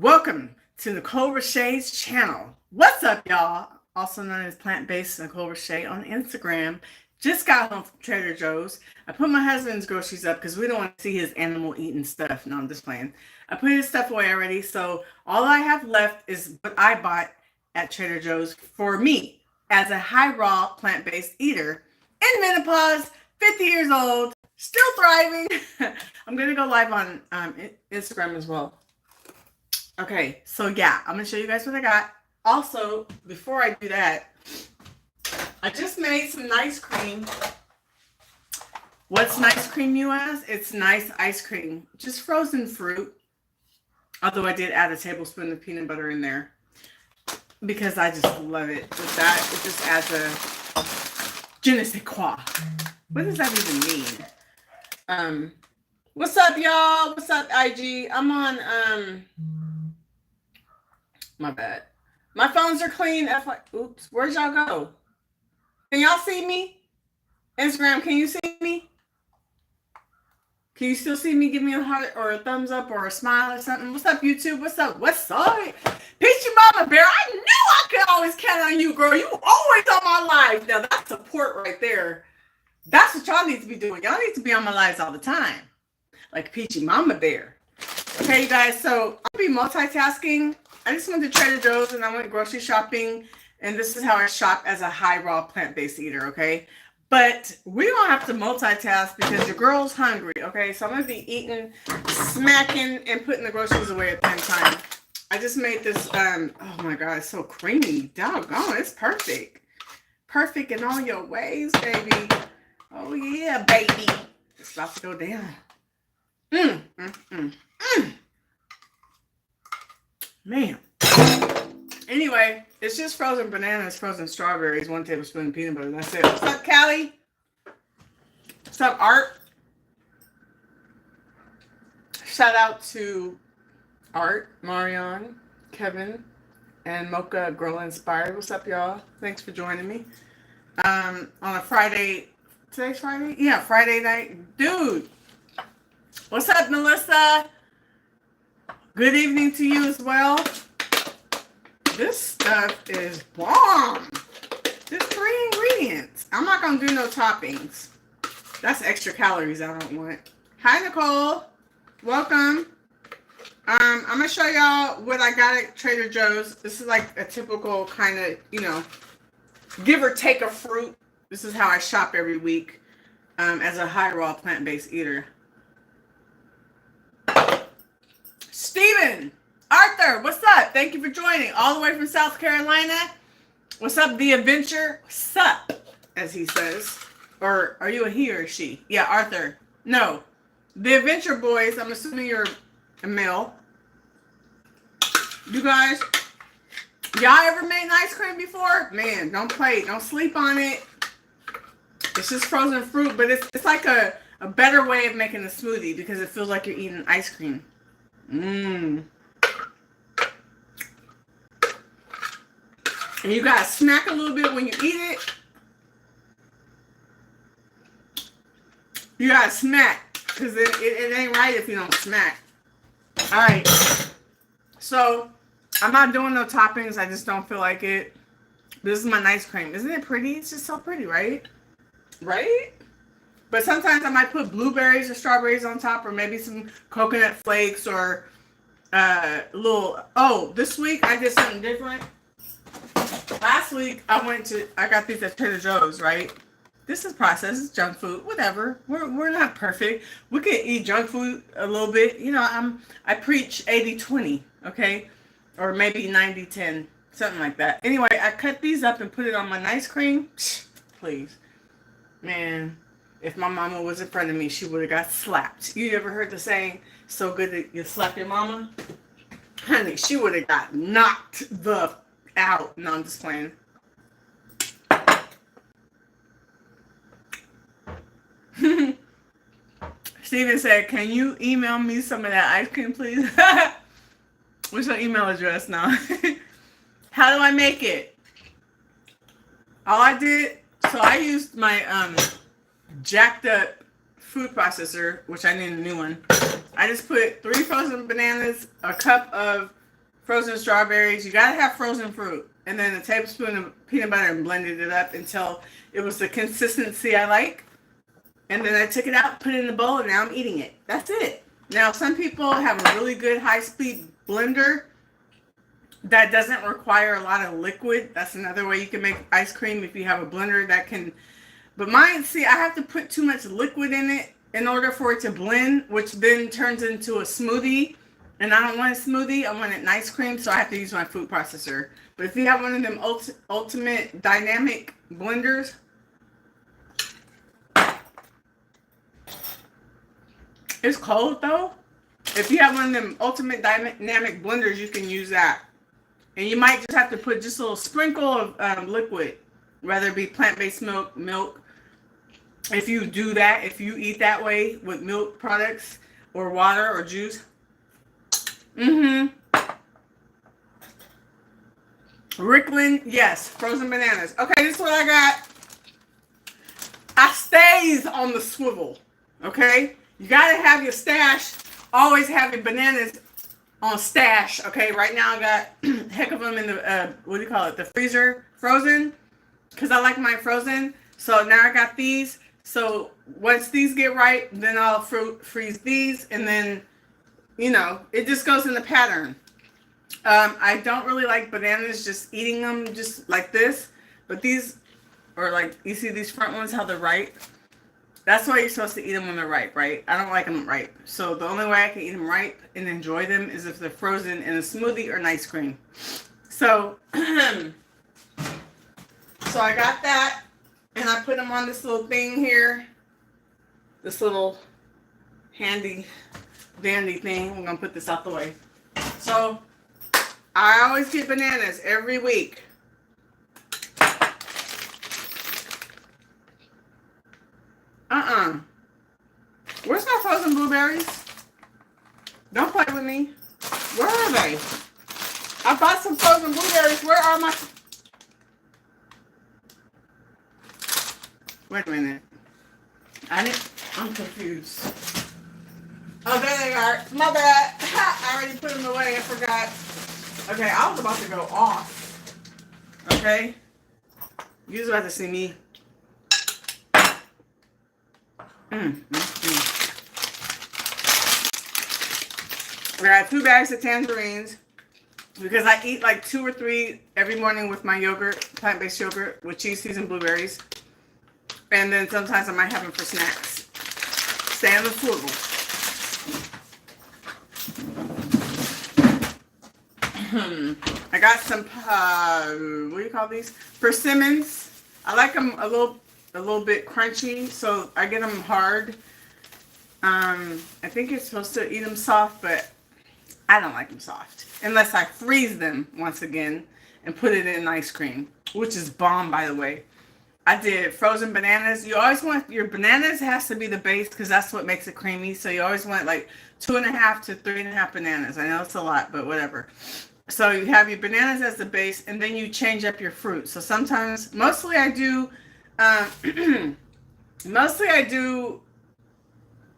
Welcome to Nicolershaeh's channel. What's up, y'all? Also known as plant-based Nicolershaeh on Instagram. Just got home from Trader Joe's. I put my husband's groceries up because we don't want to see his animal eating stuff. No, I'm just playing. I put his stuff away already, so all I have left is what I bought at Trader Joe's for me as a high-raw plant-based eater in menopause, 50 years old, still thriving. I'm going to go live on Instagram as well. Okay, so yeah, I'm gonna show you guys what I got. Also, before I do that, I just made some nice cream. What's nice cream, you ask? It's nice ice cream, just frozen fruit. Although I did add a tablespoon of peanut butter in there because I just love it. With that, it just adds a je ne sais quoi. What does that even mean? What's up, y'all? What's up, IG? I'm on my bad. My phones are clean. Oops. Where'd y'all go? Can y'all see me? Instagram, can you see me? Can you still see me? Give me a heart or a thumbs up or a smile or something. What's up, YouTube? What's up? What's up? Peachy Mama Bear, I knew I could always count on you, girl. You always on my live. Now, that's support right there. That's what y'all need to be doing. Y'all need to be on my lives all the time. Like Peachy Mama Bear. Okay, you guys. So, I'll be multitasking. I just went to Trader Joe's and I went grocery shopping, and this is how I shop as a high raw plant-based eater, okay? But we don't have to multitask because your girl's hungry, okay? So I'm gonna be eating, smacking, and putting the groceries away at the same time. I just made this, oh my God, it's so creamy. Doggone, it's perfect. Perfect in all your ways, baby. Oh yeah, baby. It's about to go down. Man. Anyway, it's just frozen bananas, frozen strawberries, 1 tablespoon of peanut butter. That's it. What's up, Callie? What's up, Art? Shout out to Art, Marion, Kevin, and Mocha Girl Inspired. What's up, y'all? Thanks for joining me. On a Friday. Today's Friday? Yeah, Friday night. Dude. What's up, Melissa? Good evening to you as well. This stuff is bomb. There's 3 ingredients. I'm not going to do no toppings. That's extra calories I don't want. Hi, Nicole. Welcome. I'm going to show y'all what I got at Trader Joe's. This is like a typical kind of, you know, give or take a fruit. This is how I shop every week as a high raw plant-based eater. Steven, Arthur, what's up? Thank you for joining. All the way from South Carolina. What's up, The Adventure? What's up, as he says. Or are you a he or a she? Yeah, Arthur. No. The Adventure Boys, I'm assuming you're a male. You guys, y'all ever made ice cream before? Man, don't play. Don't sleep on it. It's just frozen fruit, but it's like a better way of making a smoothie because it feels like you're eating ice cream. And you gotta smack a little bit when you eat it. You gotta smack because it ain't right if you don't smack. Alright. So, I'm not doing no toppings. I just don't feel like it. This is my nice cream. Isn't it pretty? It's just so pretty, right? Right? But sometimes I might put blueberries or strawberries on top, or maybe some coconut flakes, or this week I did something different. Last week I got these at Trader Joe's, right? This is processed, it's junk food, whatever. We're not perfect. We can eat junk food a little bit. You know, I preach 80-20, okay? Or maybe 90-10, something like that. Anyway, I cut these up and put it on my nice cream. Please. Man. If my mama was in front of me, she would have got slapped. You ever heard the saying, so good that you slap your mama? Honey, she would have got knocked the out. No, I'm just playing. Steven said, can you email me some of that ice cream, please? What's your email address now? How do I make it? All I did, so I used my jacked up food processor, which I need a new one. I just put 3 frozen bananas, a cup of frozen strawberries. You gotta have frozen fruit, and then a tablespoon of peanut butter and blended it up until it was the consistency I like. And then I took it out, put it in the bowl, and now I'm eating it. That's it. Now, some people have a really good high-speed blender that doesn't require a lot of liquid. That's another way you can make ice cream if you have a blender that can. But mine, see, I have to put too much liquid in it in order for it to blend, which then turns into a smoothie. And I don't want a smoothie. I want an ice cream, so I have to use my food processor. But if you have one of them ultimate dynamic blenders, it's cold though. If you have one of them ultimate dynamic blenders, you can use that. And you might just have to put just a little sprinkle of liquid, whether it be plant-based milk. If you do that, if you eat that way with milk products or water or juice. Rickland, yes, frozen bananas. Okay, this is what I got. I stays on the swivel. Okay, you gotta have your stash. Always have your bananas on stash. Okay, right now I got heck of them in the what do you call it? The freezer, frozen, because I like mine frozen. So now I got these. So once these get right, then I'll freeze these, and then you know it just goes in the pattern. I don't really like bananas just eating them just like this, but these are like, you see these front ones, how they're ripe? That's why you're supposed to eat them when they're ripe, right? I don't like them ripe. So the only way I can eat them ripe and enjoy them is if they're frozen in a smoothie or an ice cream. So, so I got that, and I put them on this little thing here. This little handy dandy thing. I'm going to put this out the way. So, I always get bananas every week. Where's my frozen blueberries? Don't play with me. Where are they? I bought some frozen blueberries. Where are my... Wait a minute. I'm confused. Oh, there they are. My bad. I already put them away. I forgot. Okay, I was about to go off. Okay? You was about to see me. I got 2 bags of tangerines because I eat like 2 or 3 every morning with my yogurt, plant-based yogurt with cheese seasoned blueberries. And then sometimes I might have them for snacks. Stay on the swivel. I got some, what do you call these? Persimmons. I like them a little bit crunchy, so I get them hard. I think you're supposed to eat them soft, but I don't like them soft. Unless I freeze them once again and put it in ice cream, which is bomb, by the way. I did frozen bananas. You always want, your bananas has to be the base because that's what makes it creamy. So you always want like 2.5 to 3.5 bananas. I know it's a lot, but whatever. So you have your bananas as the base, and then you change up your fruit. So sometimes, mostly I do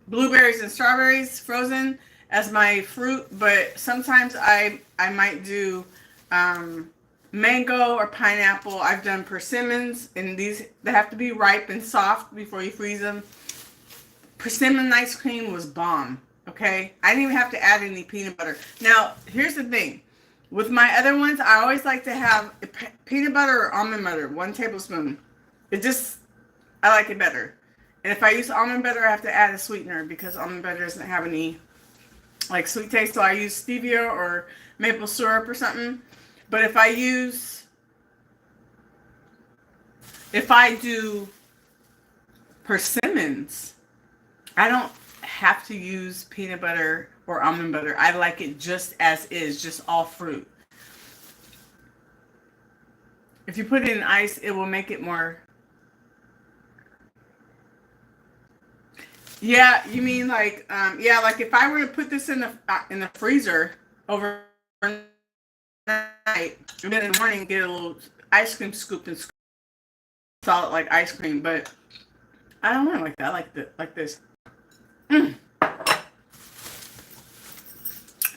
blueberries and strawberries frozen as my fruit, but sometimes I might do mango or pineapple. I've done persimmons, and these, they have to be ripe and soft before you freeze them. Persimmon ice cream was bomb. Okay, I didn't even have to add any peanut butter. Now here's the thing. With my other ones, I always like to have peanut butter or almond butter, 1 tablespoon. I like it better. And if I use almond butter, I have to add a sweetener because almond butter doesn't have any like sweet taste. So I use stevia or maple syrup or something. But if I do persimmons, I don't have to use peanut butter or almond butter. I like it just as is, just all fruit. If you put it in ice, it will make it more. Yeah, you mean like, yeah, like if I were to put this in the freezer overnight, and then in the morning get a little ice cream scoop and salt it like ice cream, but I don't want it like that. I like this.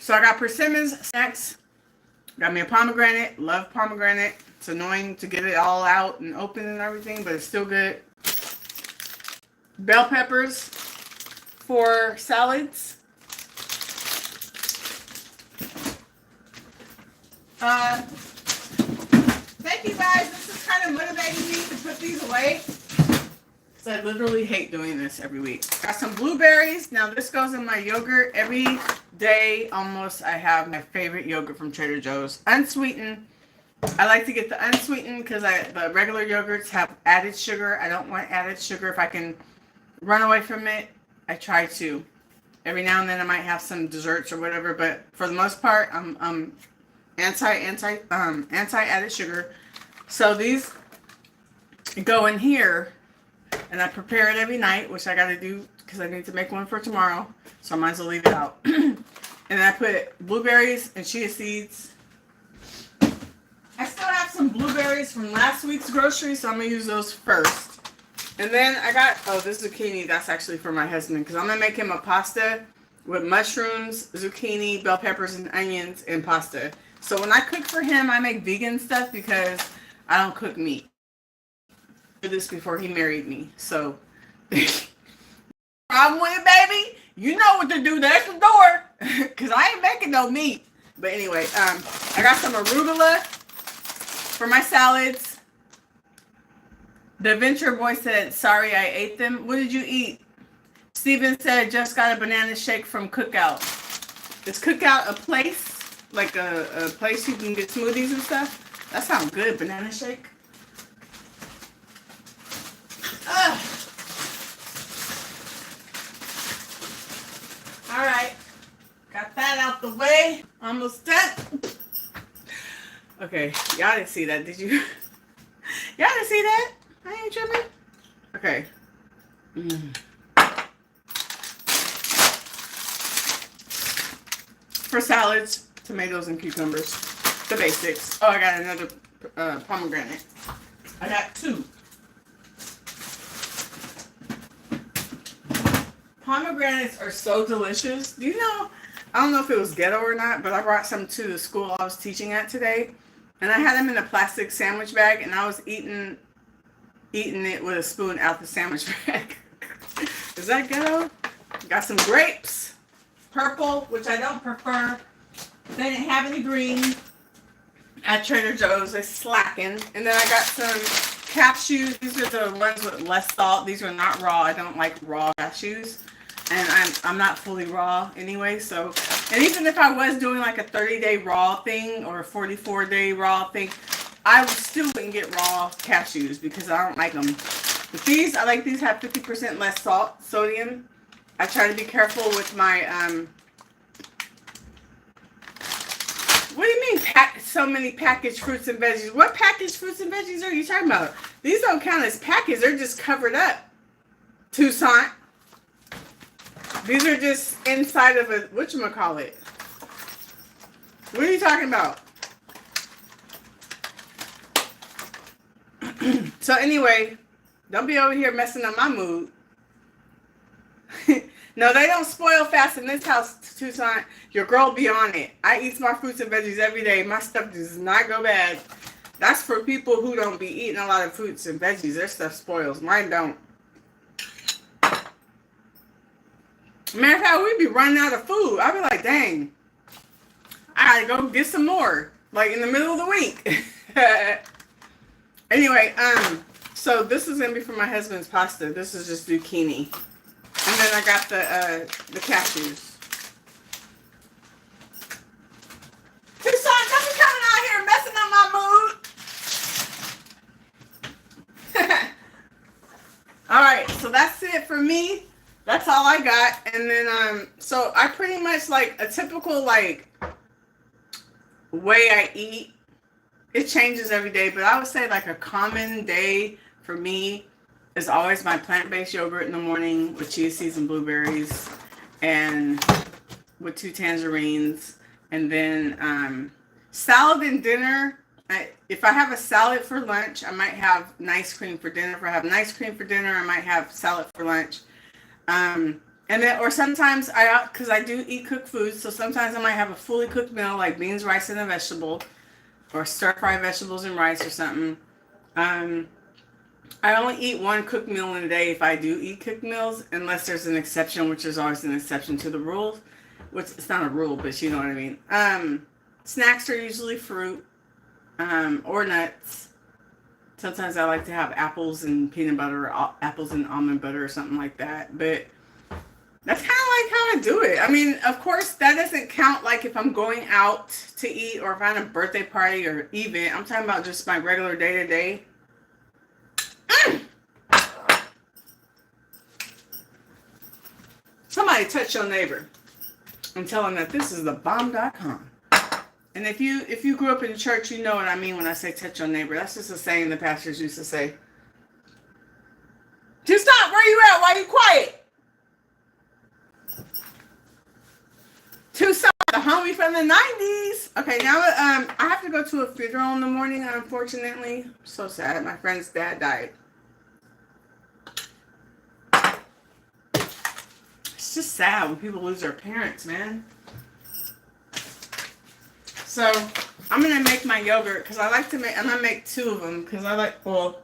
So I got persimmons, snacks, Got me a pomegranate. Love pomegranate. It's annoying to get it all out and open and everything, but it's still good. Bell peppers for salads. Thank you guys. This is kind of motivating me to put these away. So I literally hate doing this every week. Got some blueberries. Now this goes in my yogurt. Every day almost I have my favorite yogurt from Trader Joe's. Unsweetened. I like to get the unsweetened because the regular yogurts have added sugar. I don't want added sugar. If I can run away from it, I try to. Every now and then I might have some desserts or whatever, but for the most part, I'm anti added sugar. So these go in here, and I prepare it every night, which I got to do because I need to make one for tomorrow. So I might as well leave it out. And I put blueberries and chia seeds. I still have some blueberries from last week's grocery, so I'm gonna use those first. And then I got, this zucchini, that's actually for my husband, because I'm going to make him a pasta with mushrooms, zucchini, bell peppers, and onions, and pasta. So when I cook for him, I make vegan stuff because I don't cook meat. I did this before he married me, so. Problem with it, baby? You know what to do, there's the door. Because I ain't making no meat. But anyway, I got some arugula for my salads. The Adventure Boy said, sorry I ate them. What did you eat? Steven said, just got a banana shake from Cookout. Is Cookout a place? Like a place you can get smoothies and stuff? That sounds good, banana shake. Alright. Got that out the way. Almost done. Okay, y'all didn't see that, did you? Y'all didn't see that? I ain't tripping. Okay. For salads, tomatoes and cucumbers. The basics. Oh, I got another pomegranate. I got 2. Pomegranates are so delicious. Do you know, I don't know if it was ghetto or not, but I brought some to the school I was teaching at today. And I had them in a plastic sandwich bag, and I was eating it with a spoon out the sandwich bag. Is that ghetto? Got some grapes. Purple, which I don't prefer. They didn't have any green at Trader Joe's. They slacking. And then I got some cashews. These are the ones with less salt. These are not raw. I don't like raw cashews. And I'm not fully raw anyway. So, and even if I was doing like a 30-day raw thing or a 44-day raw thing, I still wouldn't get raw cashews because I don't like them. But these, I like these have 50% less sodium. I try to be careful with my, what do you mean so many packaged fruits and veggies? What packaged fruits and veggies are you talking about? These don't count as packaged. They're just covered up. Toussaint. These are just inside of a, whatchamacallit? What are you talking about? So anyway, don't be over here messing up my mood. No, they don't spoil fast in this house, Toussaint. Your girl be on it. I eat my fruits and veggies every day. My stuff does not go bad. That's for people who don't be eating a lot of fruits and veggies. Their stuff spoils. Mine don't. Matter of fact, we be running out of food. I be like, dang. I gotta go get some more. Like in the middle of the week. Anyway, so this is gonna be for my husband's pasta. This is just zucchini. And then I got the cashews. Toussaint, don't be coming out here messing up my mood. Alright, so that's it for me. That's all I got. And then so I pretty much like a typical like way I eat. It changes every day, but I would say like a common day for me is always my plant-based yogurt in the morning with chia seeds and blueberries and with 2 tangerines. And then salad and dinner. If I have a salad for lunch, I might have nice cream for dinner. If I have nice cream for dinner, I might have salad for lunch. And then, or sometimes because I do eat cooked foods, so sometimes I might have a fully cooked meal like beans, rice, and a vegetable, or stir fry vegetables and rice or something. Um, I only eat one cooked meal in a day if I do eat cooked meals, unless there's an exception, which is always an exception to the rule. Which it's not a rule, but you know what I mean. Snacks are usually fruit, or nuts. Sometimes I like to have apples and peanut butter, or apples and almond butter, or something like that. But that's kind of like how I do it. I mean, of course, that doesn't count like if I'm going out to eat or if I'm at a birthday party or event. I'm talking about just my regular day to day. Somebody touch your neighbor and tell them that this is the bomb.com. And if you grew up in church, you know what I mean when I say touch your neighbor. That's just a saying the pastors used to say. Just stop. Where you at? Why you quiet? Tucson, the homie from the 90s. Okay, now I have to go to a funeral in the morning, unfortunately. I'm so sad. My friend's dad died. It's just sad when people lose their parents, man. So I'm gonna make my yogurt because I like to make. I'm gonna make two of them because I like. Well,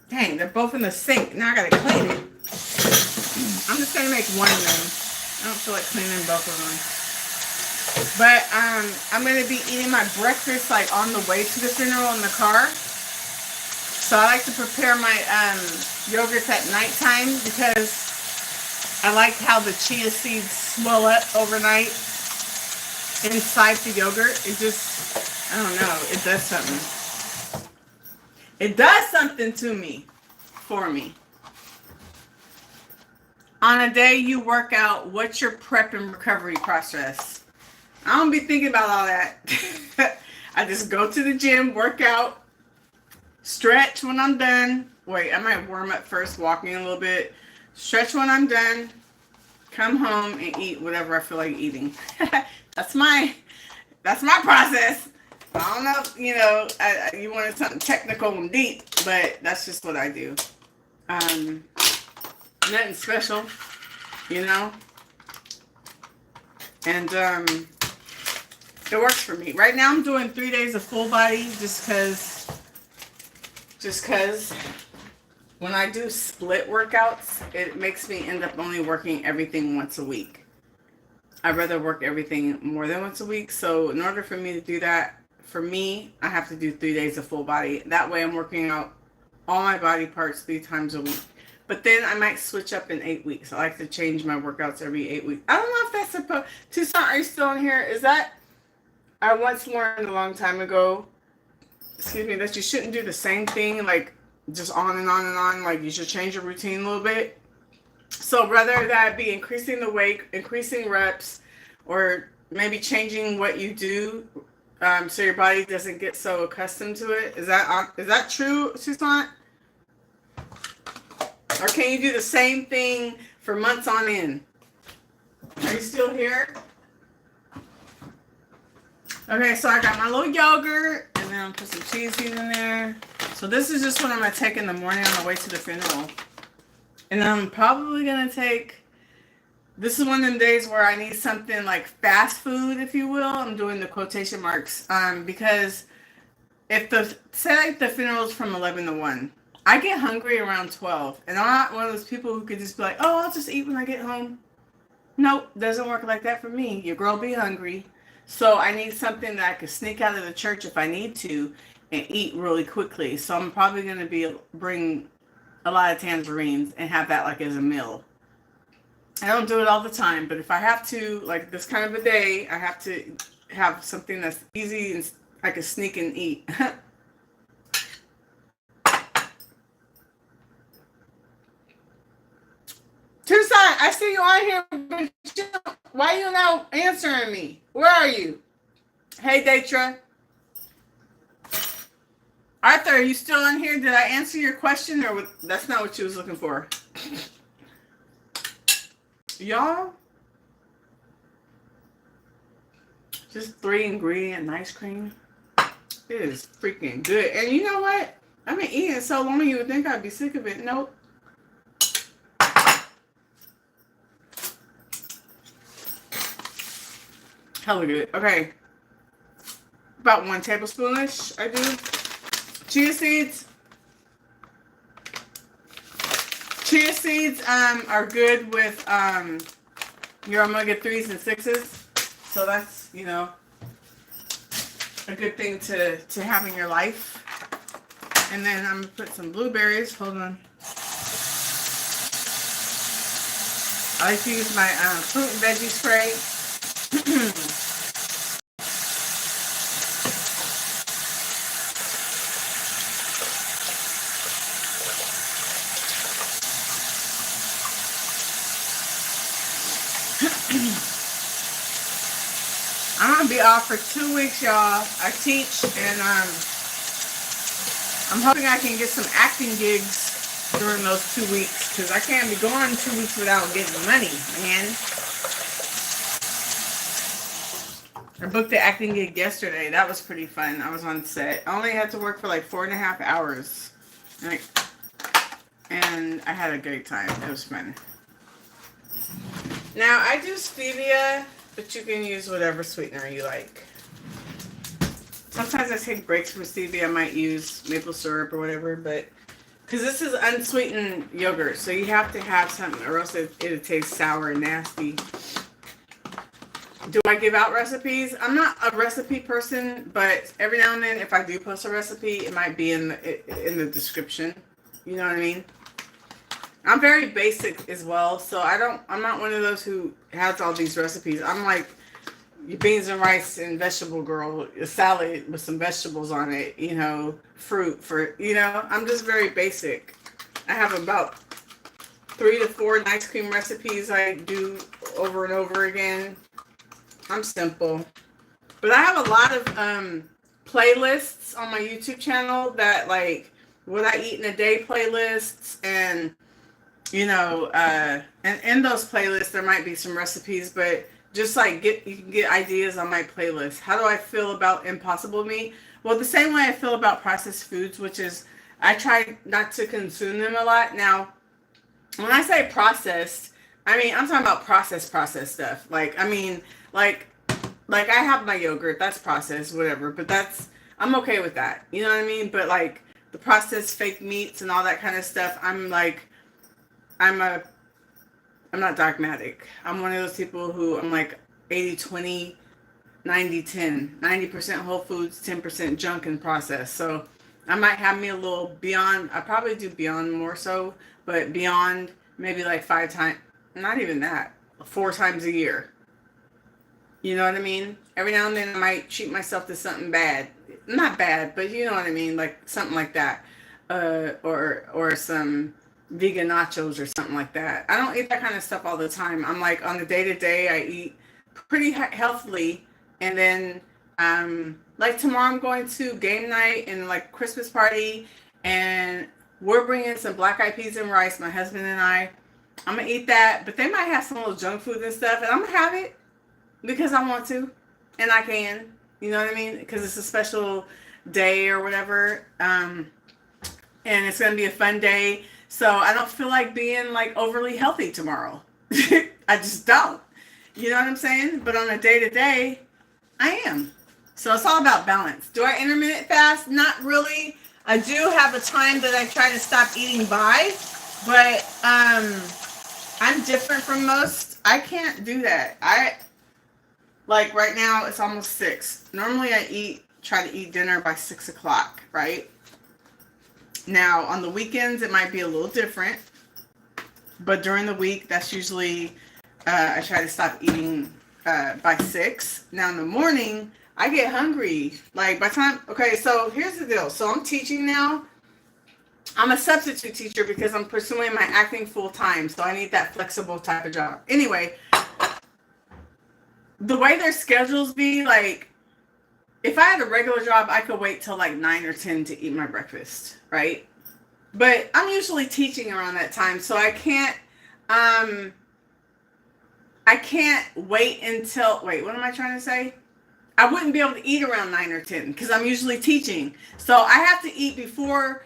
dang, they're both in the sink. Now I gotta clean it. I'm just gonna make one of them. I don't feel like cleaning both of them. But I'm gonna be eating my breakfast like on the way to the funeral in the car. So I like to prepare my yogurts at nighttime because I like how the chia seeds swell up overnight inside the yogurt. It just, I don't know, it does something. It does something to me, for me. On a day you work out, what's your prep and recovery process? I don't be thinking about all that. I just go to the gym, work out, stretch when I'm done. Wait, I might warm up first, walking a little bit. Stretch when I'm done. Come home and eat whatever I feel like eating. That's my process. I don't know if, you wanted something technical and deep, but that's just what I do. Nothing special, and it works for me. Right now I'm doing 3 days of full body just cause when I do split workouts, it makes me end up only working everything once a week. I'd rather work everything more than once a week. So in order for me to do that, for me, I have to do 3 days of full body. That way I'm working out all my body parts 3 times a week. But then I might switch up in 8 weeks. I like to change my workouts every 8 weeks. I don't know if that's supposed... Tucson, are you still in here? Is that... I once learned a long time ago, that you shouldn't do the same thing, like, just on and on and on. Like, you should change your routine a little bit. So rather that be increasing the weight, increasing reps, or maybe changing what you do, so your body doesn't get so accustomed to it. Is that true, Susan? Or can you do the same thing for months on end? Are you still here? Okay, so I got my little yogurt, and then I'll put some cheese seeds in there. So this is just what I'm going to take in the morning on the way to the funeral. And I'm probably going to take... This is one of them days where I need something like fast food, if you will. I'm doing the quotation marks. Because if say the funeral is from 11 to 1, I get hungry around 12. And I'm not one of those people who could just be like, oh, I'll just eat when I get home. Nope, doesn't work like that for me. Your girl be hungry. So I need something that I could sneak out of the church if I need to and eat really quickly. So I'm probably going to bring a lot of tangerines and have that like as a meal. I don't do it all the time, but if I have to, like this kind of a day, I have to have something that's easy and I can sneak and eat. Tucson, I see you on here, but why are you not answering me? Where are you? Hey, Datra. Arthur, are you still on here? Did I answer your question, or that's not what you was looking for? Y'all, just 3-ingredient ice cream. It is freaking good. And you know what? I've been eating it so long you would think I'd be sick of it. Nope. Hella good. Okay. About 1 tablespoonish, I do. Chia seeds. Chia seeds are good with your omega-3s and 6s. So that's, you know, a good thing to have in your life. And then I'm going to put some blueberries. Hold on. I like to use my fruit and veggie spray. I'm going to be off for 2 weeks, y'all. I teach, and I'm hoping I can get some acting gigs during those 2 weeks, because I can't be going 2 weeks without getting money, man. I booked the acting gig yesterday. That was pretty fun. I was on set. I only had to work for like 4.5 hours. And I had a great time. It was fun. Now, I do stevia, but you can use whatever sweetener you like. Sometimes I take breaks from stevia. I might use maple syrup or whatever, but because this is unsweetened yogurt, so you have to have something, or else it'll taste sour and nasty. Do I give out recipes? I'm not a recipe person, but every now and then, if I do post a recipe, it might be in the description. You know what I mean? I'm very basic as well, so I'm not one of those who has all these recipes. I'm like your beans and rice and vegetable girl, a salad with some vegetables on it, you know, fruit I'm just very basic. I have about 3 to 4 ice cream recipes I do over and over again. I'm simple. But I have a lot of playlists on my YouTube channel that like what I eat in a day playlists, and you know, and in those playlists there might be some recipes, but just like you can get ideas on my playlist. How do I feel about Impossible Meat? Well, the same way I feel about processed foods, which is I try not to consume them a lot. Now, when I say processed, I mean I'm talking about processed stuff. Like I mean like I have my yogurt, that's processed, whatever, but I'm okay with that. You know what I mean? But like the processed fake meats and all that kind of stuff, I'm not dogmatic. I'm one of those people who I'm like 80-20, 90-10, 90% whole foods, 10% junk and processed. So I might have me a little Beyond. I probably do Beyond more so, but Beyond maybe like 5 times, not even that, 4 times a year. You know what I mean? Every now and then I might treat myself to something bad. Not bad, but you know what I mean? Like something like that. Or some vegan nachos or something like that. I don't eat that kind of stuff all the time. I'm like on the day-to-day, I eat pretty healthily. And then like tomorrow I'm going to game night and like Christmas party, and we're bringing some black eyed peas and rice, my husband and I. I'm gonna eat that, but they might have some little junk food and stuff, and I'm gonna have it because I want to, and I can. You know what I mean? Because it's a special day or whatever, and it's gonna be a fun day. So I don't feel like being like overly healthy tomorrow. I just don't. You know what I'm saying? But on a day-to-day, I am. So it's all about balance. Do I intermittent fast? Not really. I do have a time that I try to stop eating by, but I'm different from most. I can't do that. Like right now, it's almost 6. Normally I try to eat dinner by 6 o'clock, right? Now, on the weekends, it might be a little different. But during the week, that's usually, I try to stop eating by 6. Now, in the morning, I get hungry. Like, by the time, okay, so here's the deal. So I'm teaching now. I'm a substitute teacher because I'm pursuing my acting full time. So I need that flexible type of job. Anyway, the way their schedules be, like, if I had a regular job, I could wait till like 9 or 10 to eat my breakfast, right? But I'm usually teaching around that time, so I can't wait until, wait, what am I trying to say? I wouldn't be able to eat around 9 or 10 because I'm usually teaching. So I have to eat before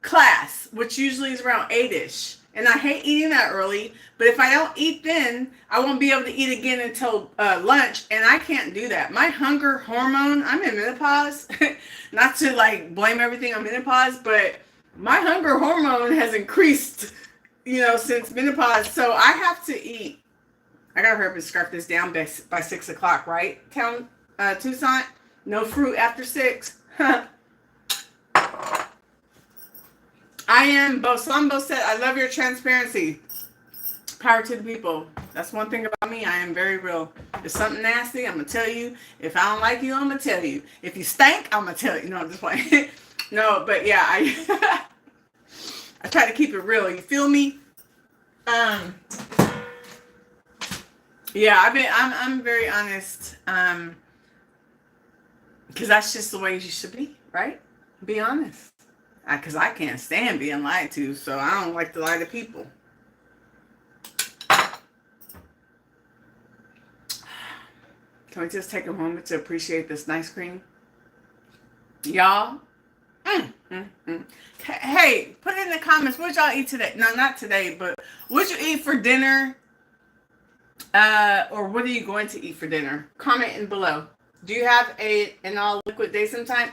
class, which usually is around 8-ish. And I hate eating that early, but if I don't eat then, I won't be able to eat again until lunch, and I can't do that. My hunger hormone, I'm in menopause, not to like blame everything on menopause, but my hunger hormone has increased, since menopause, so I have to eat. I gotta hurry up and scarf this down by 6 o'clock, right? Tucson? No fruit after 6. I am Bosambo said, I love your transparency. Power to the people. That's one thing about me. I am very real. If something nasty, I'm going to tell you. If I don't like you, I'm going to tell you. If you stink, I'm going to tell you. No, I'm just playing. No, but yeah, I try to keep it real. You feel me? Yeah, I'm very honest. Because that's just the way you should be, right? Be honest. Because I can't stand being lied to, so I don't like to lie to people. Can we just take a moment to appreciate this nice cream? Y'all? Hey, put it in the comments. What y'all eat today? No, not today, but what you eat for dinner? Or what are you going to eat for dinner? Comment in below. Do you have an all liquid day sometime?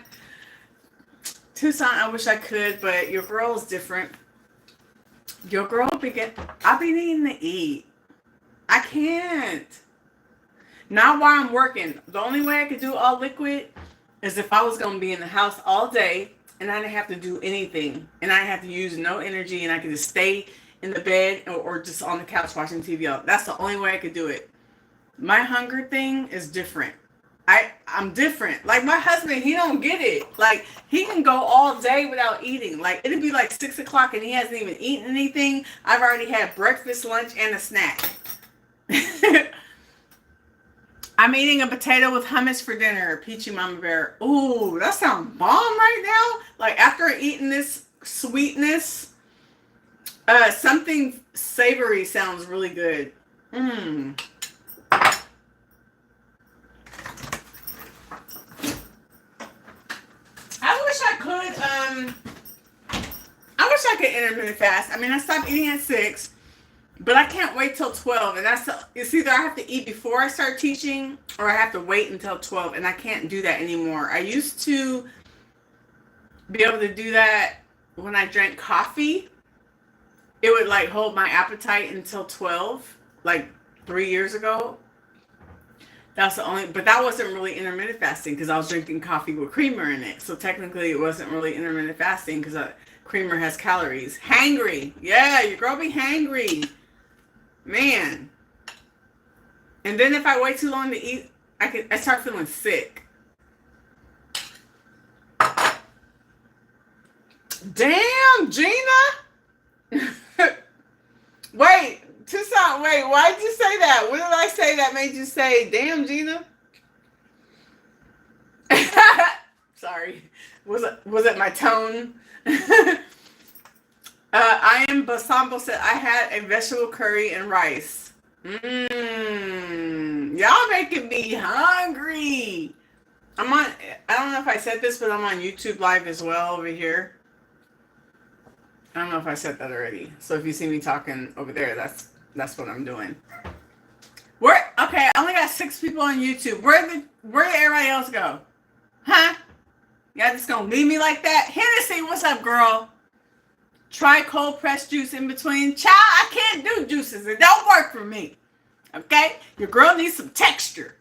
Tucson, I wish I could, but your girl is different. Your girl I've been needing to eat. I can't. Not while I'm working. The only way I could do all liquid is if I was going to be in the house all day and I didn't have to do anything. And I didn't have to use no energy and I could just stay in the bed or just on the couch watching TV. That's the only way I could do it. My hunger thing is different. I'm different. Like my husband, he don't get it. Like he can go all day without eating. Like it'd be like 6 o'clock and he hasn't even eaten anything. I've already had breakfast, lunch, and a snack. I'm eating a potato with hummus for dinner. Peachy Mama Bear. Ooh, that sounds bomb right now. Like after eating this sweetness, something savory sounds really good. I wish I could intermittent fast. I mean, I stopped eating at 6, but I can't wait till 12. And it's either I have to eat before I start teaching or I have to wait until 12. And I can't do that anymore. I used to be able to do that when I drank coffee. It would like hold my appetite until 12, like 3 years ago. That's the only, but that wasn't really intermittent fasting because I was drinking coffee with creamer in it. So technically it wasn't really intermittent fasting because creamer has calories. Hangry. Yeah, your girl be hangry. Man. And then if I wait too long to eat, I start feeling sick. Damn, Gina. Wait. Tucson, wait, why did you say that? What did I say that made you say, damn, Gina? Sorry. Was it my tone? I am Basambo said I had a vegetable curry and rice. Y'all making me hungry. I don't know if I said this, but I'm on YouTube Live as well over here. I don't know if I said that already. So if you see me talking over there, that's what I'm doing. Okay, I only got 6 people on YouTube. Where did everybody else go? Huh? Y'all just gonna leave me like that? Hennessy, what's up, girl? Try cold pressed juice in between. Child, I can't do juices. It don't work for me. Okay? Your girl needs some texture.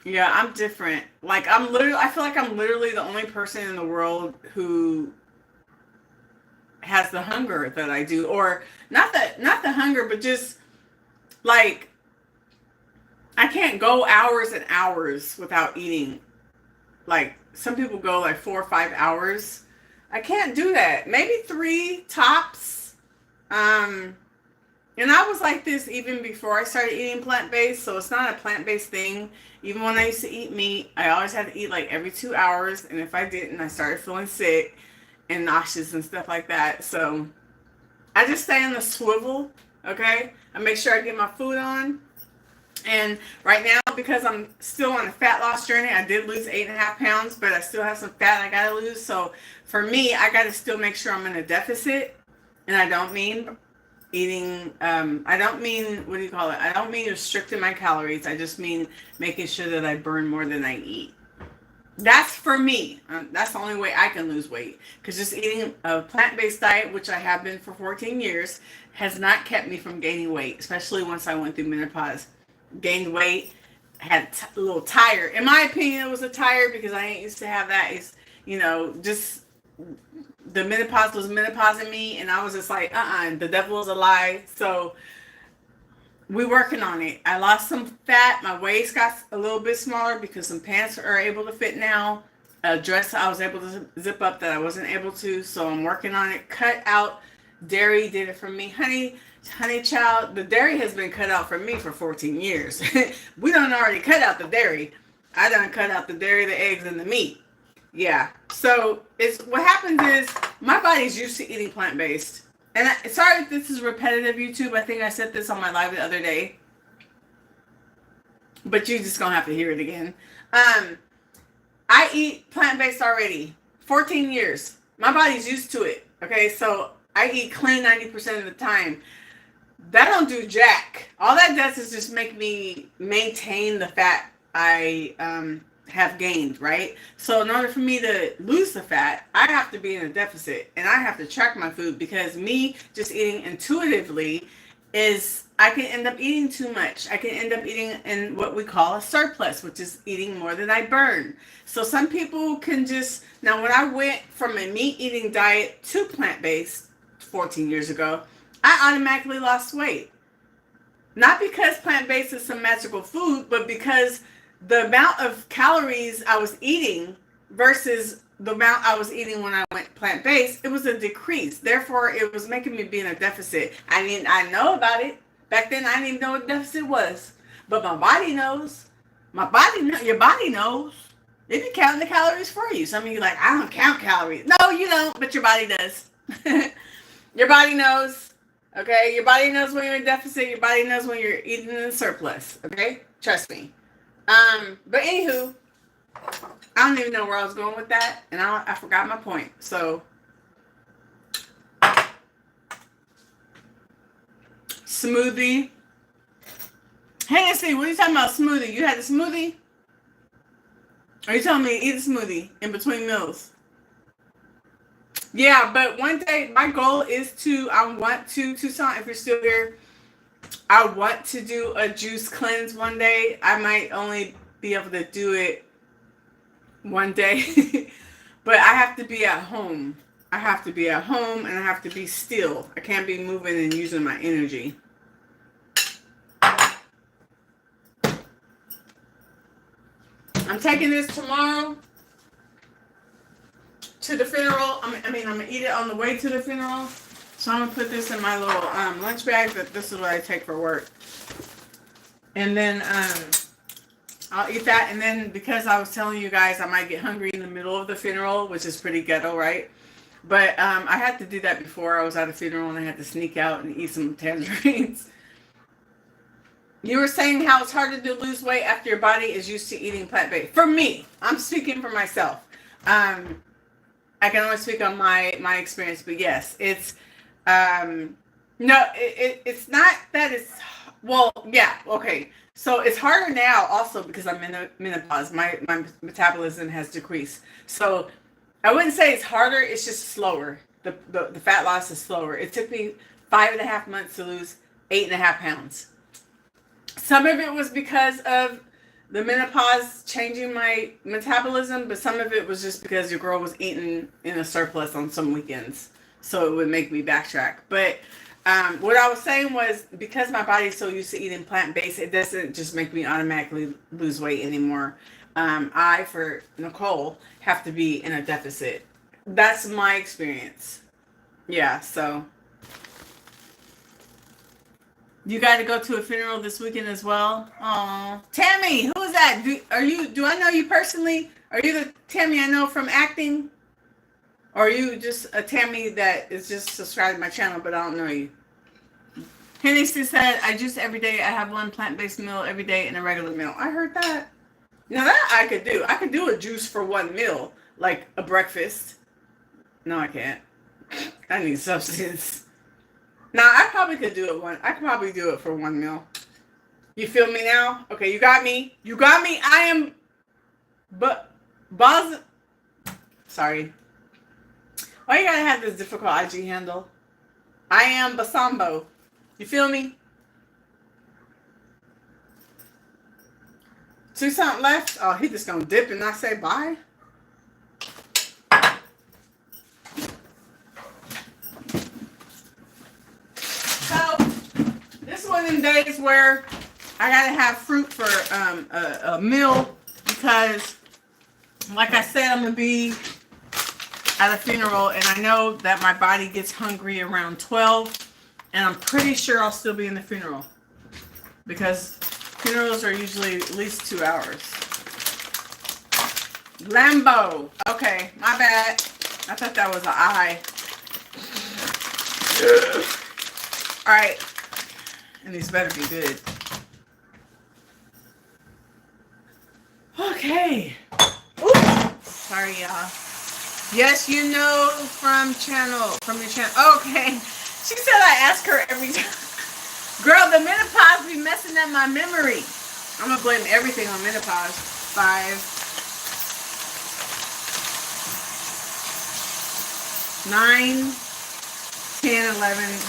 Yeah, I'm different. Like I feel like I'm literally the only person in the world who has the hunger that I do, or not the hunger, but just like I can't go hours and hours without eating. Like some people go like 4 or 5 hours. I can't do that. Maybe 3 tops. And I was like this even before I started eating plant-based, so it's not a plant-based thing. Even when I used to eat meat, I always had to eat like every 2 hours, and if I didn't, I started feeling sick and nauseous and stuff like that. So I just stay on the swivel, okay? I make sure I get my food on. And right now, because I'm still on a fat loss journey, I did lose 8.5 pounds, but I still have some fat I gotta lose. So for me, I gotta still make sure I'm in a deficit. And I don't mean eating, I don't mean, what do you call it? I don't mean restricting my calories. I just mean making sure that I burn more than I eat. That's for me. That's the only way I can lose weight. Because just eating a plant-based diet, which I have been for 14 years, has not kept me from gaining weight, especially once I went through menopause. Gained weight, had a little tired. In my opinion, it was a tired because I ain't used to have that. It's, just the menopause was menopausing me, and I was just like, the devil is a lie. So we're working on it. I lost some fat. My waist got a little bit smaller because some pants are able to fit now. A dress I was able to zip up that I wasn't able to. So I'm working on it. Cut out dairy did it for me. Honey child, the dairy has been cut out for me for 14 years. We done already cut out the dairy. I done cut out the dairy, the eggs, and the meat. Yeah. So what happens is my body's used to eating plant-based. And sorry if this is repetitive, YouTube. I think I said this on my live the other day. But you're just going to have to hear it again. I eat plant-based already. 14 years. My body's used to it. Okay, so I eat clean 90% of the time. That don't do jack. All that does is just make me maintain the fat I have gained, right? So in order for me to lose the fat, I have to be in a deficit, and I have to track my food, because me just eating intuitively is, I can end up eating too much. I can end up eating in what we call a surplus, which is eating more than I burn. So some people can just, now when I went from a meat eating diet to plant-based 14 years ago, I automatically lost weight. Not because plant-based is some magical food, but because the amount of calories I was eating versus the amount I was eating when I went plant-based, it was a decrease. Therefore, it was making me be in a deficit. I know about it. Back then, I didn't even know what deficit was. But my body knows. Your body knows. It be counting the calories for you. Some of you are like, I don't count calories. No, you don't, but your body does. Your body knows. Okay? Your body knows when you're in deficit. Your body knows when you're eating in surplus. Okay? Trust me. But anywho, I don't even know where I was going with that, and I forgot my point. So, smoothie. Hey, Nancy, what are you talking about? Smoothie? You had a smoothie? Are you telling me to eat a smoothie in between meals? Yeah, but one day my goal is Tucson, if you're still here, I want to do a juice cleanse one day. I might only be able to do it one day, but I have to be at home. I have to be at home, and I have to be still. I can't be moving and using my energy. I'm taking this tomorrow to the funeral. I'm gonna eat it on the way to the funeral. So I'm gonna put this in my little lunch bag. That this is what I take for work. And then I'll eat that. And then, because I was telling you guys I might get hungry in the middle of the funeral, which is pretty ghetto, right? But I had to do that before I was at a funeral, and I had to sneak out and eat some tangerines. You were saying how it's harder to lose weight after your body is used to eating plant-based. For me, I'm speaking for myself. I can only speak on my experience, but yes, it's no, it's not that it's, well, yeah, okay. So it's harder now also because I'm in menopause. My metabolism has decreased. So I wouldn't say it's harder, it's just slower. The fat loss is slower. It took me 5.5 months to lose 8.5 pounds. Some of it was because of the menopause changing my metabolism, but some of it was just because your girl was eating in a surplus on some weekends. So it would make me backtrack. But what I was saying was, because my body's so used to eating plant-based, it doesn't just make me automatically lose weight anymore. I, for Nicole, have to be in a deficit. That's my experience. Yeah, so. You got to go to a funeral this weekend as well? Aw. Tammy, who is that? Do I know you personally? Are you the Tammy I know from acting? Or are you just a Tammy that is just subscribed to my channel, but I don't know you? Hennessy said, I juice every day. I have one plant-based meal every day and a regular meal. I heard that. Now that I could do. I could do a juice for one meal, like a breakfast. No, I can't. I need substance. Now I probably could do it one. I could probably do it for one meal. You feel me now? Okay, you got me. You got me. I am, but Boz. Sorry. Why you gotta have this difficult IG handle? I am Basambo. You feel me? 2 something left. Oh, he just gonna dip and not say bye. So this is one of them days where I gotta have fruit for a meal because, like I said, I'm gonna be at a funeral, and I know that my body gets hungry around 12, and I'm pretty sure I'll still be in the funeral because funerals are usually at least 2 hours. Lambo. Okay, my bad. I thought that was an I. Alright. And these better be good. Okay. Oops. Sorry, y'all. Yes, you know from your channel. Okay. She said I ask her every time. Girl, the menopause be messing up my memory. I'm going to blame everything on menopause. 5, 9, 10, 11,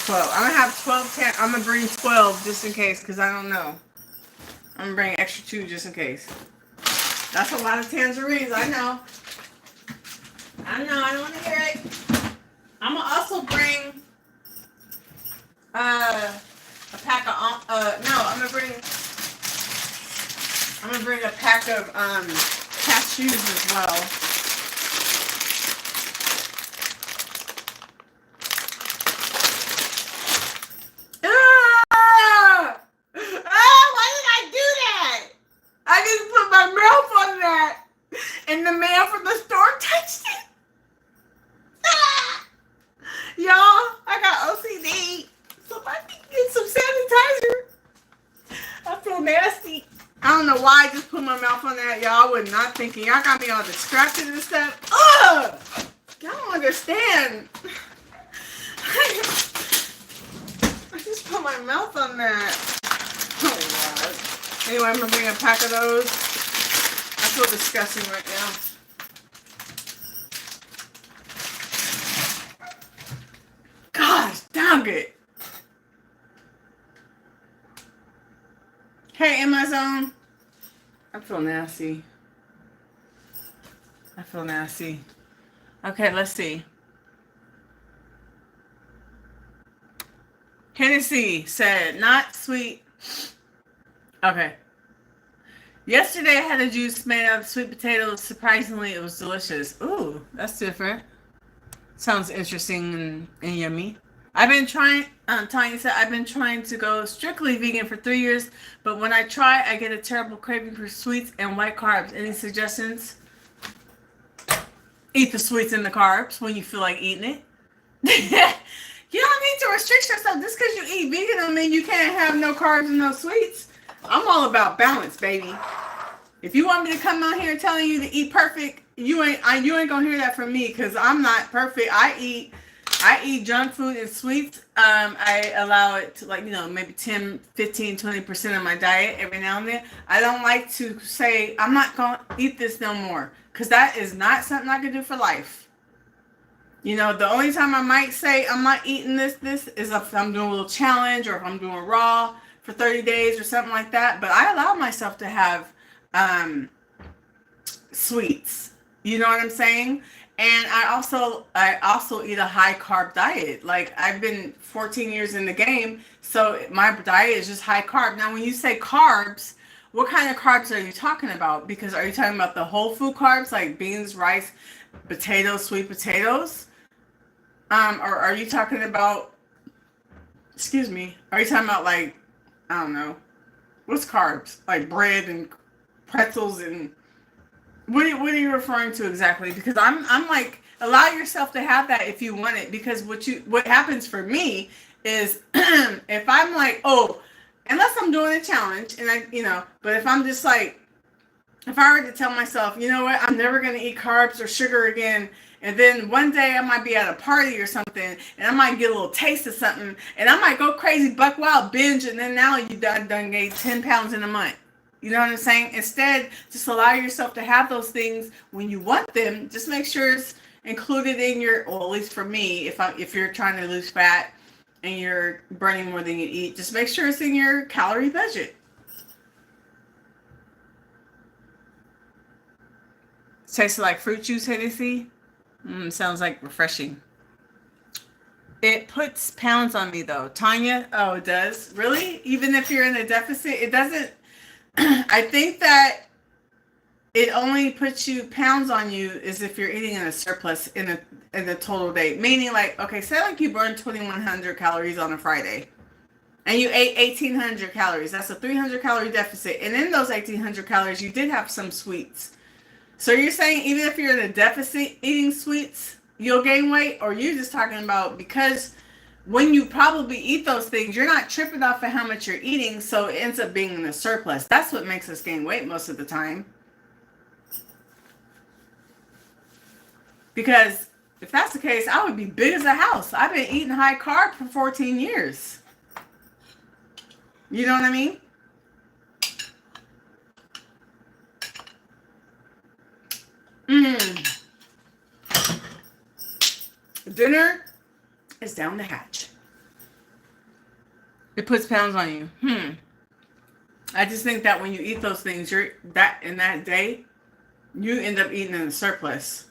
12. I'm going to have 12, 10. I'm going to bring 12 just in case because I don't know. I'm going to bring extra 2 just in case. That's a lot of tangerines. I know. I don't want to hear it. I'm going to also bring a pack of, I'm going to bring a pack of cashews as well. Why did I do that? I just put my mouth on that, and the man from the store touched it. Y'all, I got OCD. Somebody get some sanitizer. I feel nasty. I don't know why I just put my mouth on that. Y'all was not thinking. Y'all got me all distracted and stuff. Ugh! Y'all don't understand. I just put my mouth on that. Oh, God. Anyway, I'm going to bring a pack of those. I feel disgusting right now. Gosh, dang it. Hey, Amazon. I feel nasty. Okay, let's see. Hennessy said, not sweet. Okay. Yesterday I had a juice made out of sweet potatoes. Surprisingly, it was delicious. Ooh, that's different. Sounds interesting and yummy. I've been trying, Tanya said, I've been trying to go strictly vegan for 3 years, but when I try, I get a terrible craving for sweets and white carbs. Any suggestions? Eat the sweets and the carbs when you feel like eating it. You don't need to restrict yourself. Just because you eat vegan don't mean you can't have no carbs and no sweets. I'm all about balance, baby. If you want me to come out here telling you to eat perfect, you ain't gonna hear that from me because I'm not perfect. I eat junk food and sweets. I allow it to, like, maybe 10, 15, 20% of my diet every now and then. I don't like to say I'm not gonna eat this no more because that is not something I can do for life. The only time I might say I'm not eating this is if I'm doing a little challenge or if I'm doing raw for 30 days or something like that. But I allow myself to have sweets. You know what I'm saying? And I also eat a high carb diet. Like, I've been 14 years in the game, so my diet is just high carb. Now, when you say carbs, what kind of carbs are you talking about? Because are you talking about the whole food carbs like beans, rice, potatoes, sweet potatoes? Or are you talking about, are you talking about, like, I don't know, what's carbs? Like bread and pretzels and what are you referring to exactly? Because I'm like, allow yourself to have that if you want it. Because what happens for me is if I'm like, unless I'm doing a challenge and but if I'm just like, if I were to tell myself, you know what, I'm never going to eat carbs or sugar again, and then one day I might be at a party or something, and I might get a little taste of something, and I might go crazy, buck wild, binge, and then now you done gained 10 pounds in a month. You know what I'm saying? Instead, just allow yourself to have those things when you want them. Just make sure it's included in your, or at least for me, if you're trying to lose fat and you're burning more than you eat, just make sure it's in your calorie budget. Tastes like fruit juice, Hennessy. Sounds like refreshing. It puts pounds on me though. Tanya, oh, it does? Really? Even if you're in a deficit, it doesn't. I think that it only puts you pounds on you is if you're eating in a surplus in a total day. Meaning like, okay, say like you burn 2,100 calories on a Friday and you ate 1,800 calories. That's a 300 calorie deficit. And in those 1,800 calories, you did have some sweets. So you're saying even if you're in a deficit eating sweets, you'll gain weight? Or you're just talking about because when you probably eat those things, you're not tripping off of how much you're eating, so it ends up being in a surplus. That's what makes us gain weight most of the time. Because if that's the case, I would be big as a house. I've been eating high carb for 14 years. You know what I mean? Dinner is down the hatch. It puts pounds on you. I just think that when you eat those things, you're that in that day, you end up eating in a surplus.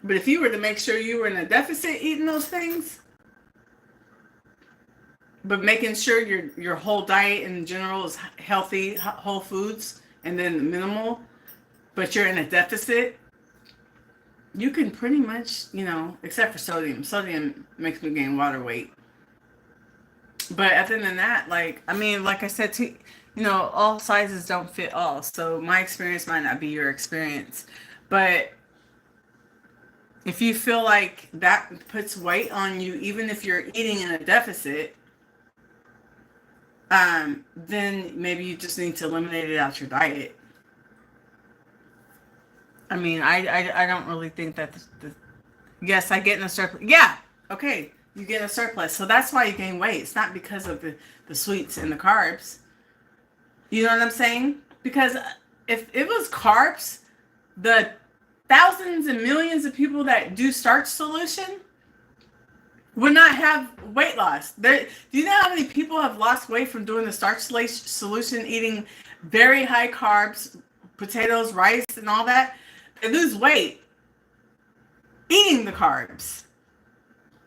But if you were to make sure you were in a deficit eating those things, but making sure your whole diet in general is healthy, whole foods, and then minimal, but you're in a deficit, you can pretty much, except for sodium. Sodium makes me gain water weight. But other than that, like I said, all sizes don't fit all. So my experience might not be your experience. But if you feel like that puts weight on you, even if you're eating in a deficit, then maybe you just need to eliminate it out your diet. I don't really think that yes, I get in a surplus. Yeah, okay, you get a surplus. So that's why you gain weight. It's not because of the sweets and the carbs. You know what I'm saying? Because if it was carbs, the thousands and millions of people that do starch solution would not have weight loss. Do you know how many people have lost weight from doing the starch solution, eating very high carbs, potatoes, rice, and all that? They lose weight eating the carbs.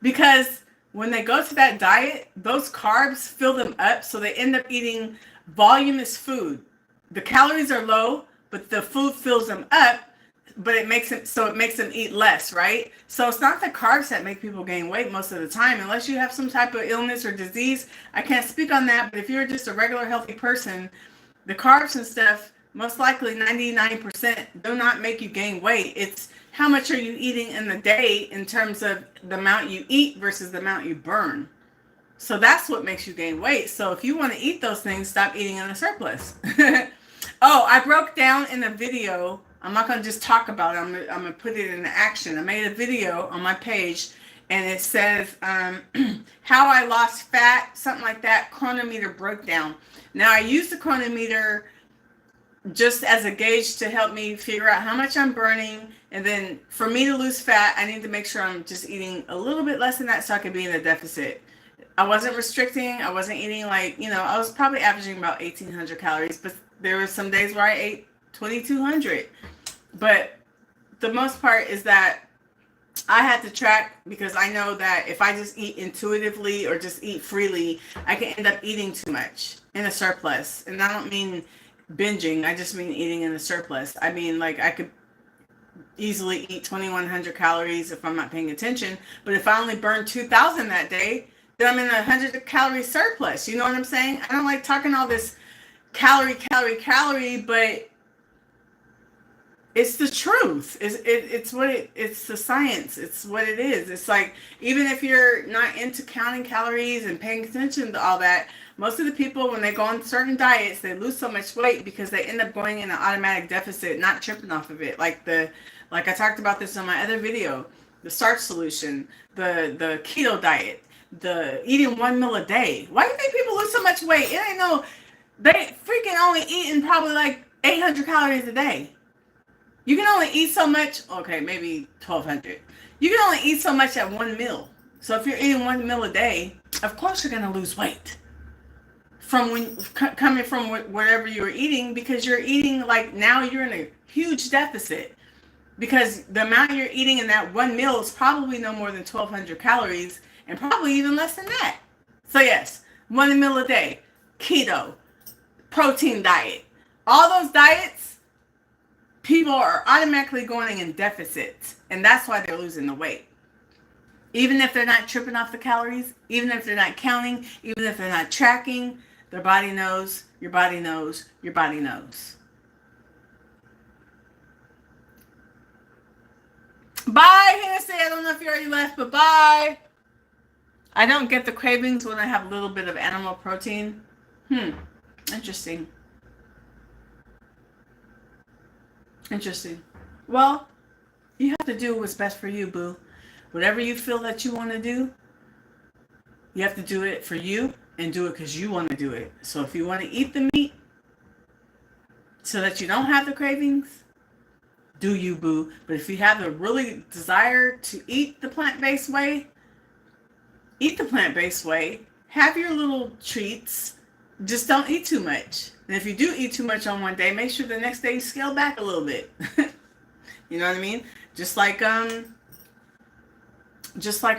Because when they go to that diet, those carbs fill them up, so they end up eating voluminous food. The calories are low, but the food fills them up, but it makes them eat less, right? So it's not the carbs that make people gain weight most of the time, unless you have some type of illness or disease. I can't speak on that, but if you're just a regular healthy person, the carbs and stuff, most likely 99% do not make you gain weight. It's how much are you eating in the day in terms of the amount you eat versus the amount you burn. So that's what makes you gain weight. So if you want to eat those things, stop eating in a surplus. Oh, I broke down in a video. I'm not going to just talk about it. I'm going to put it into action. I made a video on my page, and it says how I lost fat, something like that, Cronometer breakdown. Now, I use the Cronometer just as a gauge to help me figure out how much I'm burning. And then for me to lose fat, I need to make sure I'm just eating a little bit less than that so I can be in a deficit. I wasn't restricting. I wasn't eating I was probably averaging about 1,800 calories, but there were some days where I ate 2,200. But the most part is that I had to track, because I know that if I just eat intuitively or just eat freely, I can end up eating too much in a surplus. And I don't mean binging. I just mean eating in a surplus. I mean, like, I could easily eat 2,100 calories if I'm not paying attention. But if I only burn 2,000 that day, then I'm in a 100 calorie surplus. You know what I'm saying? I don't like talking all this calorie, but It's the truth. It's the science. It's what it is. It's like, even if you're not into counting calories and paying attention to all that, most of the people, when they go on certain diets, they lose so much weight because they end up going in an automatic deficit, not tripping off of it. Like I talked about this in my other video, the starch solution, the keto diet, the eating 1 meal a day. Why do you think people lose so much weight? It ain't no, they freaking only eating probably like 800 calories a day. You can only eat so much. Okay, maybe 1,200. You can only eat so much at 1 meal. So if you're eating 1 meal a day, of course you're gonna lose weight from coming from wherever you were eating, because you're eating, like, now you're in a huge deficit because the amount you're eating in that 1 meal is probably no more than 1,200 calories, and probably even less than that. So yes, 1 meal a day, keto, protein diet, all those diets, people are automatically going in deficits, and that's why they're losing the weight. Even if they're not tripping off the calories, even if they're not counting, even if they're not tracking, their body knows, your body knows, your body knows. Bye, Hennessy. I don't know if you already left, but bye. I don't get the cravings when I have a little bit of animal protein. Interesting. Interesting. Well, you have to do what's best for you, boo. Whatever you feel that you want to do, you have to do it for you, and do it because you want to do it. So if you want to eat the meat so that you don't have the cravings, do you, boo. But if you have the really desire to eat the plant-based way, eat the plant-based way. Have your little treats. Just don't eat too much. And if you do eat too much on one day, make sure the next day you scale back a little bit. You know what I mean? Just like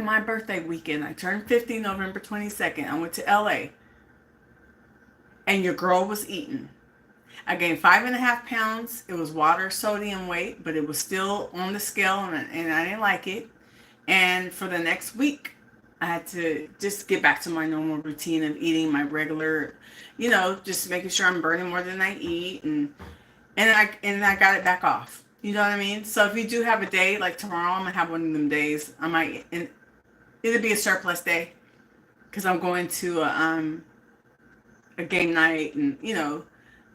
my birthday weekend. I turned 50 November 22nd. I went to LA. And your girl was eating. I gained 5.5 pounds. It was water sodium weight, but it was still on the scale, and I didn't like it. And for the next week, I had to just get back to my normal routine of eating my regular, just making sure I'm burning more than I eat, and I got it back off. You know what I mean? So if you do have a day like tomorrow, I'm gonna have one of them days. I might, and it'll be a surplus day because I'm going to a game night and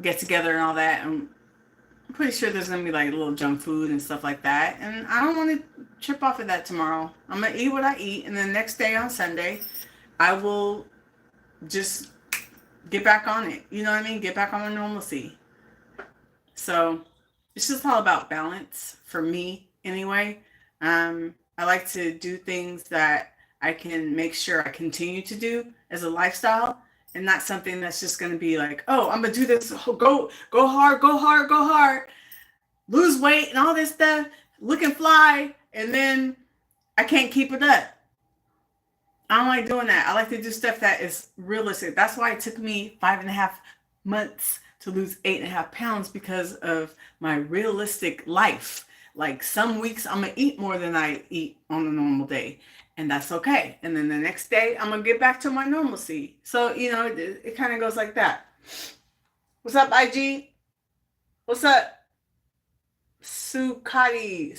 get together and all that. I'm pretty sure there's gonna be like a little junk food and stuff like that, and I don't want to trip off of that tomorrow. I'm gonna eat what I eat, and then next day on Sunday, I will just get back on it. You know what I mean? Get back on the normalcy. So it's just all about balance for me, anyway. I like to do things that I can make sure I continue to do as a lifestyle, and not something that's just going to be like, oh, I'm going to do this, go hard, lose weight and all this stuff, look and fly, and then I can't keep it up. I don't like doing that. I like to do stuff that is realistic. That's why it took me 5.5 months to lose 8.5 pounds, because of my realistic life. Like, some weeks I'm going to eat more than I eat on a normal day, and that's okay. And then the next day I'm going to get back to my normalcy. So, it kind of goes like that. What's up, IG? What's up? Sukatai?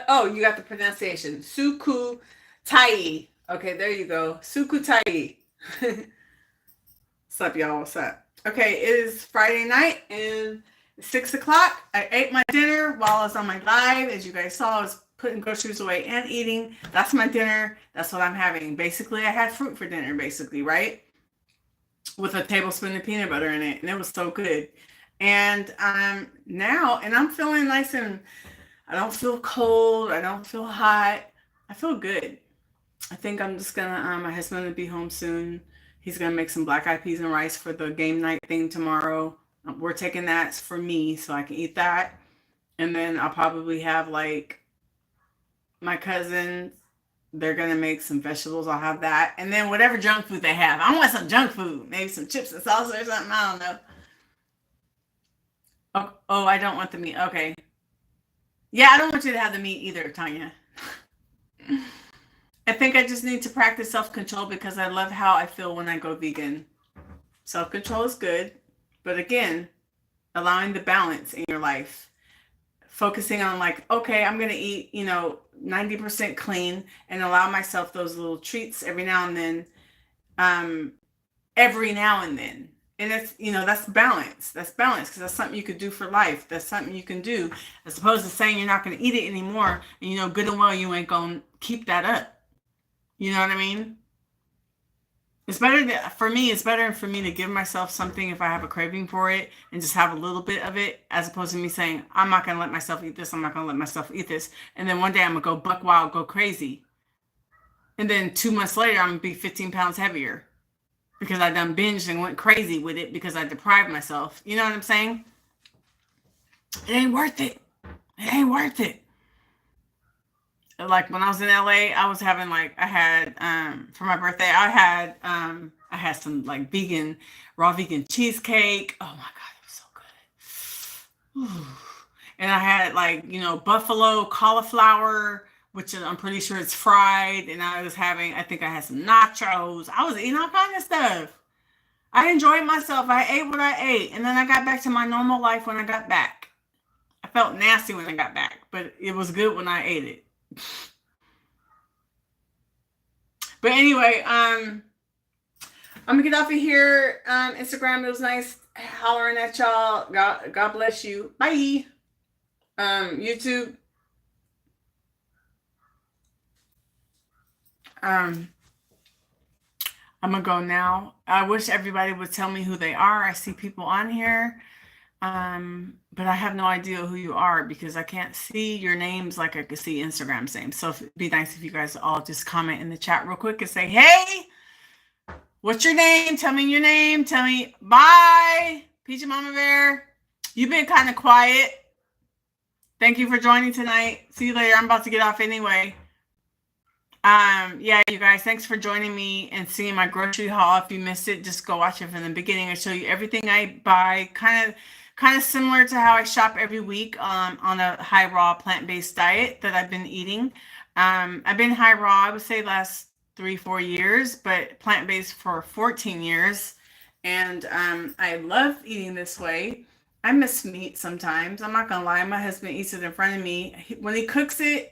Oh, you got the pronunciation. Sukutai. Okay, there you go. Sukutai. What's up, y'all? What's up? Okay, it is Friday night and 6 o'clock. I ate my dinner while I was on my live. As you guys saw, I was putting groceries away and eating. That's my dinner. That's what I'm having. Basically, I had fruit for dinner, right? With a tablespoon of peanut butter in it, and it was so good. And now, and I'm feeling nice, and I don't feel cold. I don't feel hot. I feel good. I think I'm just gonna, my husband will be home soon. He's gonna make some black eyed peas and rice for the game night thing tomorrow. We're taking that for me so I can eat that. And then I'll probably have, like, my cousins, they're gonna make some vegetables. I'll have that. And then whatever junk food they have. I want some junk food. Maybe some chips and salsa or something. I don't know. Oh, I don't want the meat. Okay. Yeah, I don't want you to have the meat either, Tanya. I think I just need to practice self-control, because I love how I feel when I go vegan. Self-control is good. But again, allowing the balance in your life, focusing on like, okay, I'm going to eat, 90% clean and allow myself those little treats every now and then. Every now and then. And that's balance. That's balance because that's something you could do for life. That's something you can do as opposed to saying you're not going to eat it anymore. And good and well, you ain't going to keep that up. You know what I mean? It's better for me to give myself something if I have a craving for it and just have a little bit of it as opposed to me saying, I'm not going to let myself eat this. I'm not going to let myself eat this. And then one day I'm going to go buck wild, go crazy. And then 2 months later, I'm going to be 15 pounds heavier because I done binged and went crazy with it because I deprived myself. You know what I'm saying? It ain't worth it. It ain't worth it. Like when I was in LA, I was having I had for my birthday, I had some like raw vegan cheesecake. Oh my God, it was so good. And I had buffalo cauliflower, which I'm pretty sure it's fried. And I think I had some nachos. I was eating all kinds of stuff. I enjoyed myself. I ate what I ate. And then I got back to my normal life when I got back. I felt nasty when I got back, but it was good when I ate it. But anyway, I'm gonna get off of here. Instagram, it was nice hollering at y'all. God bless you. Bye. YouTube. I'm gonna go now. I wish everybody would tell me who they are. I see people on here. But I have no idea who you are because I can't see your names like I could see Instagram's name. So it'd be nice if you guys all just comment in the chat real quick and say, hey, what's your name? Tell me your name. Tell me bye. Peachy Mama Bear. You've been kind of quiet. Thank you for joining tonight. See you later. I'm about to get off anyway. Yeah, you guys, thanks for joining me and seeing my grocery haul. If you missed it, just go watch it from the beginning. I show you everything I buy, kind of similar to how I shop every week on a high raw plant-based diet that I've been eating. I've been high raw, I would say last 3-4 years, but plant-based for 14 years. And I love eating this way. I miss meat sometimes. I'm not gonna lie. My husband eats it in front of me. When he cooks it,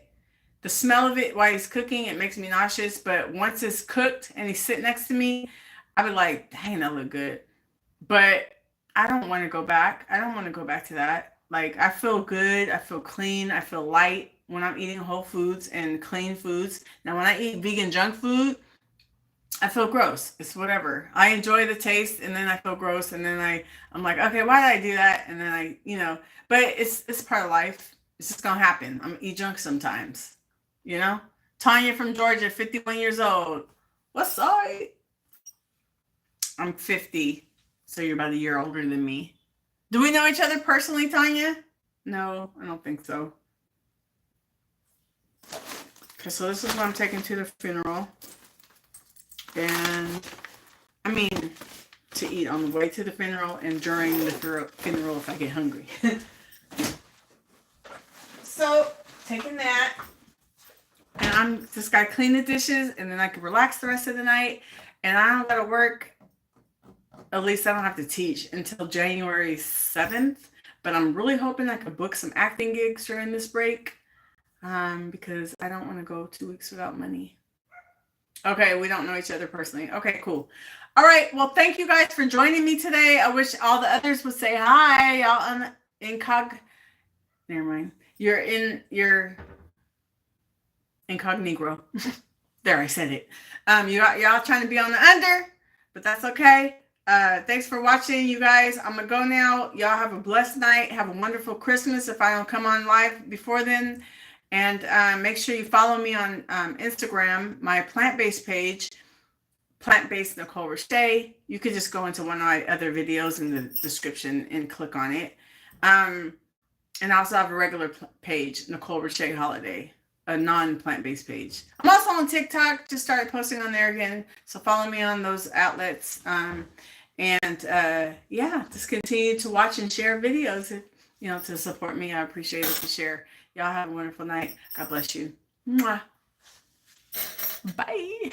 the smell of it while he's cooking, it makes me nauseous. But once it's cooked and he's sitting next to me, I be like, dang, that look good. But I don't want to go back. I don't want to go back to that. Like, I feel good. I feel clean. I feel light when I'm eating whole foods and clean foods. Now, when I eat vegan junk food, I feel gross. It's whatever. I enjoy the taste and then I feel gross. And then I'm like, okay, why did I do that? And then but it's part of life. It's just going to happen. I'm going to eat junk sometimes. Tanya from Georgia, 51 years old. What's up? I'm 50, so you're about a year older than me. Do we know each other personally, Tanya? No, I don't think so. Okay, so this is what I'm taking to the funeral. And, to eat on the way to the funeral and during the funeral if I get hungry. So, taking that. And I'm just got to clean the dishes and then I can relax the rest of the night. And I don't got to work. At least I don't have to teach until January 7th. But I'm really hoping I could book some acting gigs during this break. Because I don't want to go 2 weeks without money. Okay, we don't know each other personally. Okay, cool. All right. Well, thank you guys for joining me today. I wish all the others would say hi. Y'all never mind. You're in your incognito. There, I said it. Y'all trying to be on the under, but that's okay. Thanks for watching, you guys. I'm gonna go now. Y'all have a blessed night. Have a wonderful Christmas if I don't come on live before then. And make sure you follow me on Instagram, my plant-based page, plant-based Nicolershaeholiday. You could just go into one of my other videos in the description and click on it. And I also have a regular page, Nicolershaeholiday, a non-plant-based page. I'm also on TikTok. Just started posting on there again. So follow me on those outlets. Yeah, just continue to watch and share videos, to support me. I appreciate it to share. Y'all have a wonderful night. God bless you. Mwah. Bye.